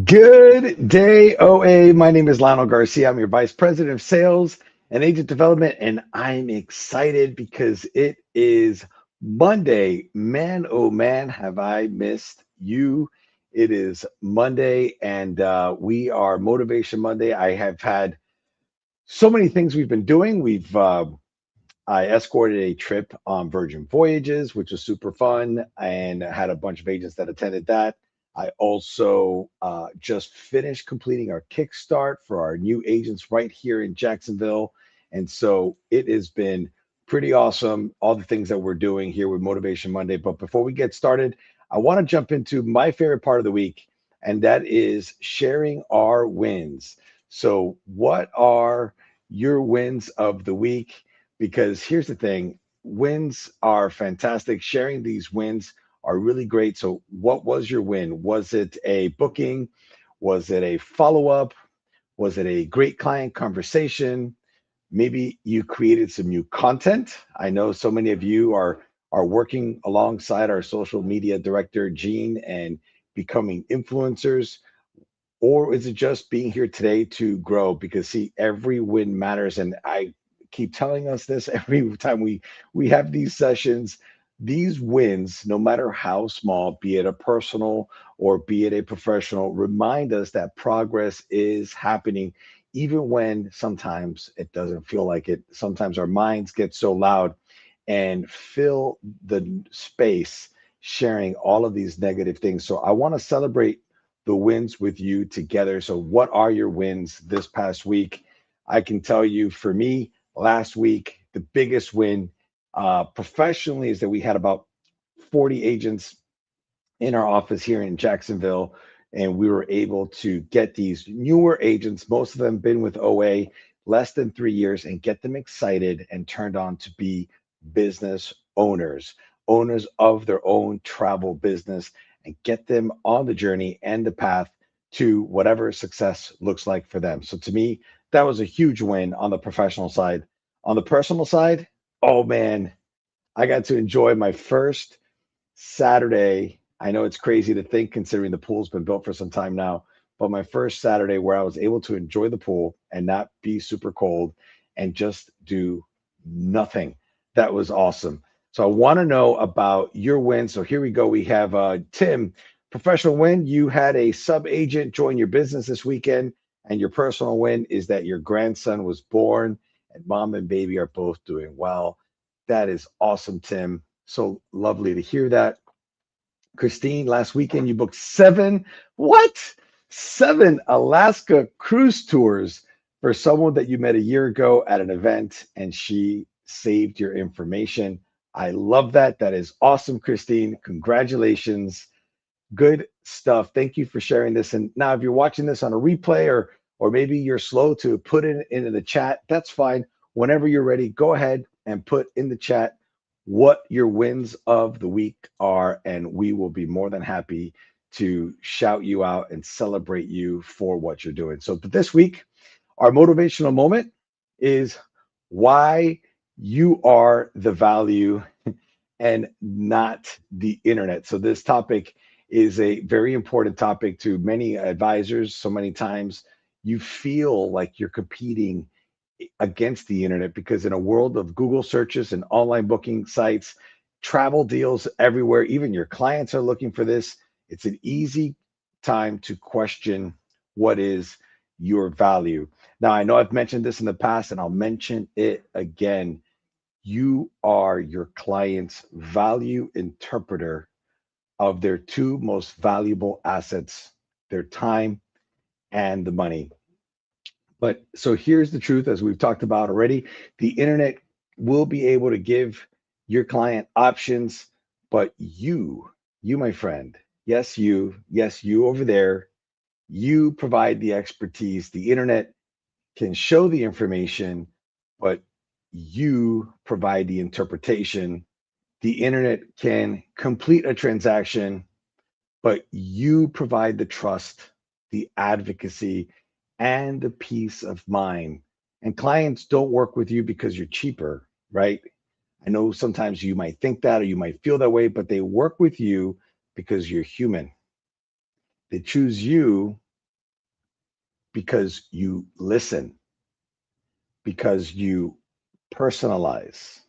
Good day, OA. My name is Lionel Garcia. I'm your Vice President of Sales and Agent Development, and I'm excited because it is Monday. Man, oh man, have I missed you. It is Monday, and we are Motivation Monday. I have had so many things we've been doing. I escorted a trip on Virgin Voyages, which was super fun, and had a bunch of agents that attended that. I also just finished completing our Kickstart for our new agents right here in Jacksonville. And so it has been pretty awesome, all the things that we're doing here with Motivation Monday. But before we get started, I want to jump into my favorite part of the week, and that is sharing our wins. So, what are your wins of the week? Because here's the thing, wins are fantastic. Sharing these wins are really great. So, what was your win? Was it a booking? Was it a follow up? Was it a great client conversation? Maybe you created some new content. I know so many of you are working alongside our social media director, Gene, and becoming influencers. Or is it just being here today to grow? Because see, every win matters, and I keep telling us this every time we have these sessions. These wins, no matter how small, be it a personal or be it a professional, remind us that progress is happening, even when sometimes it doesn't feel like it. Sometimes our minds get so loud and fill the space sharing all of these negative things. So I want to celebrate the wins with you together. So, what are your wins this past week? I can tell you for me, last week, the biggest win professionally is that we had about 40 agents in our office here in Jacksonville, and we were able to get these newer agents, most of them been with OA less than 3 years, and get them excited and turned on to be business owners, owners of their own travel business, and get them on the journey and the path to whatever success looks like for them. So to me, that was a huge win on the professional side. On the personal side, oh man, I got to enjoy my first Saturday. I know it's crazy to think considering the pool's been built for some time now, but my first Saturday where I was able to enjoy the pool and not be super cold and just do nothing. That was awesome. So I want to know about your win. So here we go. We have Tim, professional win. You had a sub agent join your business this weekend, and your personal win is that your grandson was born and mom and baby are both doing well. That is awesome, Tim. So lovely to hear that. Christine, last weekend you booked what? Seven Alaska cruise tours for someone that you met a year ago at an event, and she saved your information. I love that. That is awesome, Christine. Congratulations. Good stuff. Thank you for sharing this. And now, if you're watching this on a replay, or maybe you're slow to put it into the chat, that's fine. Whenever you're ready, go ahead and put in the chat what your wins of the week are, and we will be more than happy to shout you out and celebrate you for what you're doing. So, but this week, our motivational moment is why you are the value and not the internet. So, this topic is a very important topic to many advisors. So many times you feel like you're competing against the internet because in a world of Google searches and online booking sites, travel deals everywhere, even your clients are looking for this. It's an easy time to question what is your value. Now, I know I've mentioned this in the past and I'll mention it again. You are your client's value interpreter of their two most valuable assets, their time and the money. But so here's the truth, as we've talked about already, the internet will be able to give your client options, but you, my friend, yes, you over there, you provide the expertise. The internet can show the information, but you provide the interpretation. The internet can complete a transaction, but you provide the trust, the advocacy, and the peace of mind. And clients don't work with you because you're cheaper, right? I know sometimes you might think that or you might feel that way, but they work with you because you're human. They choose you because you listen, because you personalize,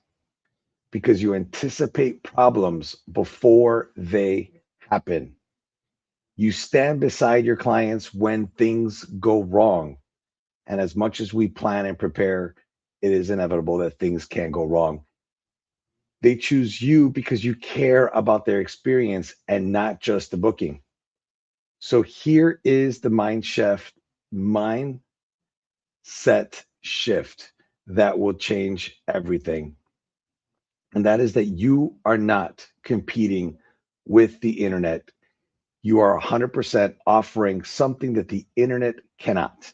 because you anticipate problems before they happen. You stand beside your clients when things go wrong. And as much as we plan and prepare, it is inevitable that things can go wrong. They choose you because you care about their experience and not just the booking. So here is the mindset shift that will change everything. And that is that you are not competing with the internet. You are 100% offering something that the internet cannot.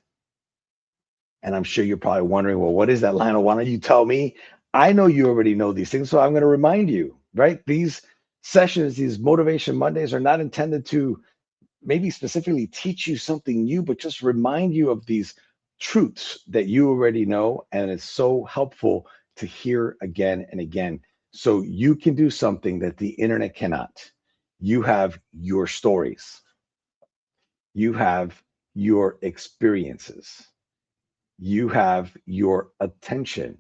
And I'm sure you're probably wondering, well, what is that, Lionel? Why don't you tell me? I know you already know these things, so I'm going to remind you, right? These sessions, these Motivation Mondays are not intended to maybe specifically teach you something new, but just remind you of these truths that you already know. And it's so helpful to hear again and again. So you can do something that the internet cannot. You have your stories, you have your experiences, you have your attention,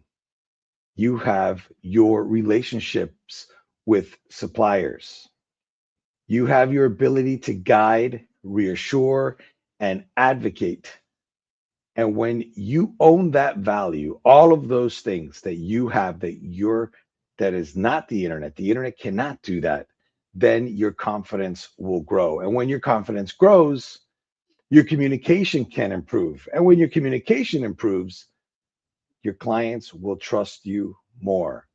you have your relationships with suppliers, you have your ability to guide, reassure, and advocate. And when you own that value, all of those things that you have that is not the internet cannot do that, then your confidence will grow. And when your confidence grows, your communication can improve. And when your communication improves, your clients will trust you more.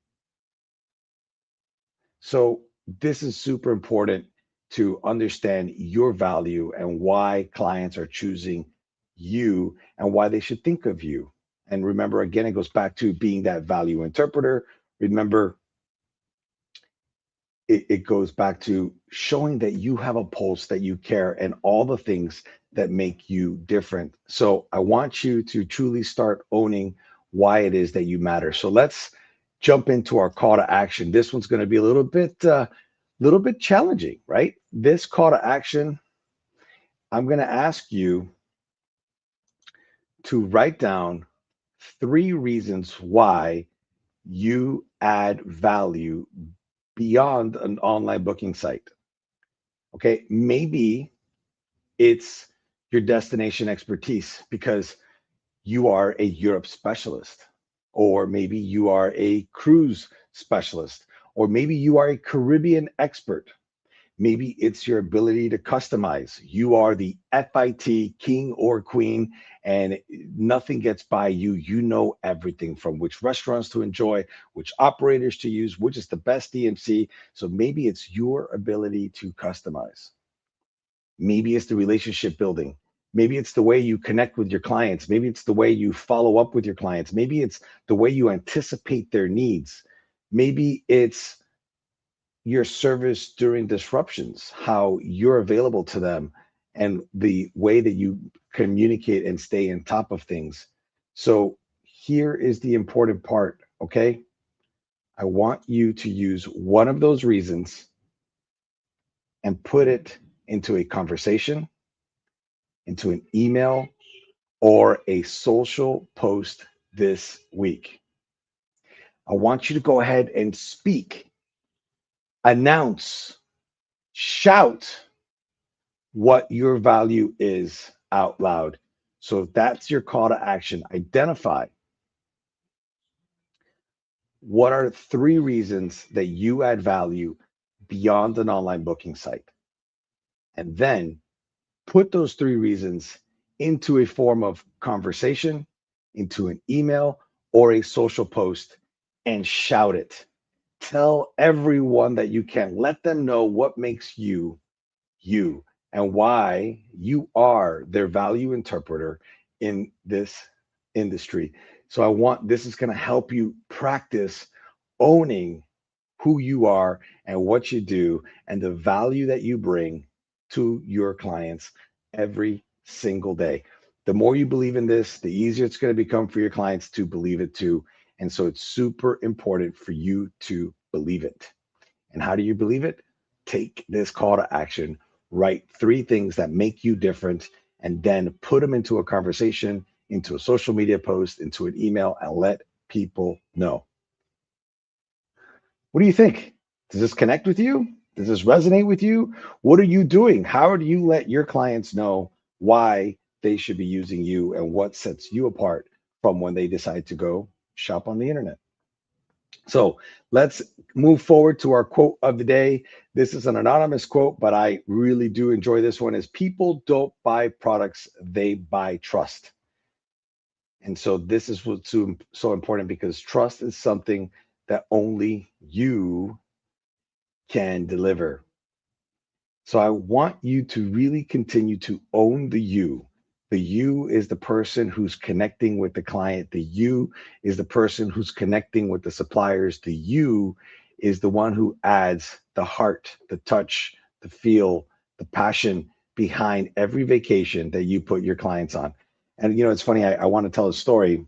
So this is super important to understand your value and why clients are choosing you and why they should think of you. And remember, again, it goes back to being that value interpreter. Remember, it goes back to showing that you have a pulse, that you care, and all the things that make you different. So I want you to truly start owning why it is that you matter. So let's jump into our call to action. This one's going to be a little bit challenging, right? This call to action, I'm going to ask you to write down 3 reasons why you add value beyond an online booking site. Okay, maybe it's your destination expertise because you are a Europe specialist, or maybe you are a cruise specialist, or maybe you are a Caribbean expert. Maybe it's your ability to customize. You are the FIT king or queen, and nothing gets by you. You know everything from which restaurants to enjoy, which operators to use, which is the best DMC. So maybe it's your ability to customize. Maybe it's the relationship building. Maybe it's the way you connect with your clients. Maybe it's the way you follow up with your clients. Maybe it's the way you anticipate their needs. Maybe it's your service during disruptions, how you're available to them, and the way that you communicate and stay on top of things. So here is the important part, okay? I want you to use one of those reasons and put it into a conversation, into an email, or a social post this week. I want you to go ahead and speak, announce, shout what your value is out loud. So that's your call to action. Identify what are 3 reasons that you add value beyond an online booking site. And then put those 3 reasons into a form of conversation, into an email, or a social post and shout it. Tell everyone that you can. Let them know what makes you you and why you are their value interpreter in this industry. So I want this is going to help you practice owning who you are and what you do and the value that you bring to your clients every single day. The more you believe in this, the easier it's going to become for your clients to believe it too. And so it's super important for you to believe it. And how do you believe it? Take this call to action, Write three things that make you different, and then put them into a conversation, into a social media post, into an email, and let people know. What do you think? Does this connect with you? Does this resonate with you? What are you doing? How do you let your clients know why they should be using you, and what sets you apart from when they decide to go shop on the internet? So let's move forward to our quote of the day. This is an anonymous quote, but I really do enjoy this one. Is people don't buy products, they buy trust. And so this is what's so important, because trust is something that only you can deliver. So I want you to really continue to own the you. The you is the person who's connecting with the client. The you is the person who's connecting with the suppliers. The you is the one who adds the heart, the touch, the feel, the passion behind every vacation that you put your clients on. And it's funny, I want to tell a story.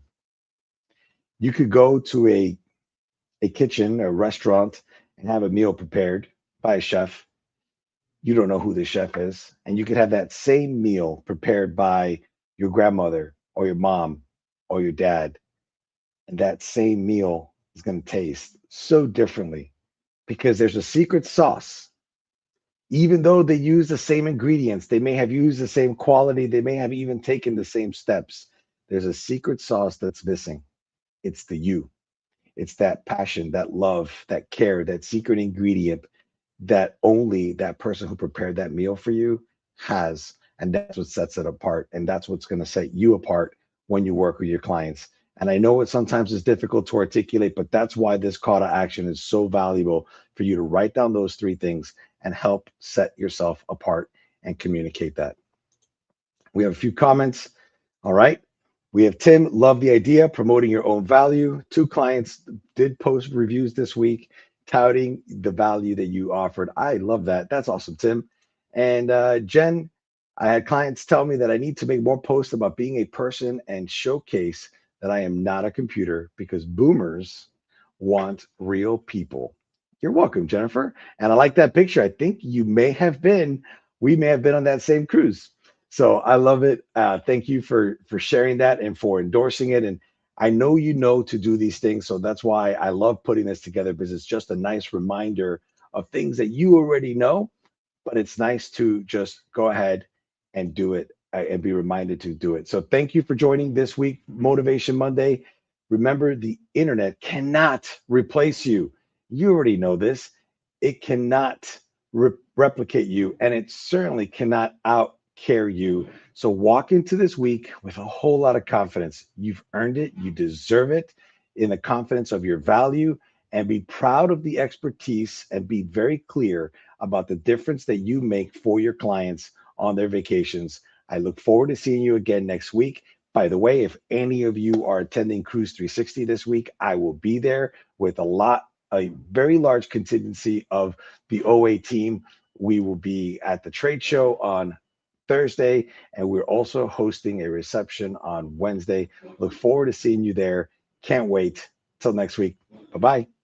You could go to a kitchen, a restaurant, and have a meal prepared by a chef. You don't know who the chef is. And you could have that same meal prepared by your grandmother or your mom or your dad. And that same meal is going to taste so differently, because there's a secret sauce. Even though they use the same ingredients, they may have used the same quality, they may have even taken the same steps. There's a secret sauce that's missing. It's the you. It's that passion, that love, that care, that secret ingredient that only that person who prepared that meal for you has. And that's what sets it apart. And that's what's going to set you apart when you work with your clients. And I know it sometimes is difficult to articulate, but that's why this call to action is so valuable, for you to write down those three things and help set yourself apart and communicate that. We have a few comments. All right. We have Tim, love the idea, promoting your own value. Two clients did post reviews this week touting the value that you offered. I love that. That's awesome, Tim. And Jen, I had clients tell me that I need to make more posts about being a person and showcase that I am not a computer, because boomers want real people. You're welcome, Jennifer. And I like that picture. I think we may have been on that same cruise. So I love it. Thank you for sharing that and for endorsing it. And I know you know to do these things, so that's why I love putting this together, because it's just a nice reminder of things that you already know. But it's nice to just go ahead and do it, and be reminded to do it. So thank you for joining this week, Motivation Monday. Remember, the internet cannot replace you. You already know this. It cannot replicate you, and it certainly cannot out carry you. So walk into this week with a whole lot of confidence. You've earned it. You deserve it, in the confidence of your value, and be proud of the expertise, and be very clear about the difference that you make for your clients on their vacations. I look forward to seeing you again next week. By the way, if any of you are attending Cruise 360 this week, I will be there with a very large contingency of the OA team. We will be at the trade show on Thursday, and we're also hosting a reception on Wednesday. Look forward to seeing you there. Can't wait. Till next week. Bye bye.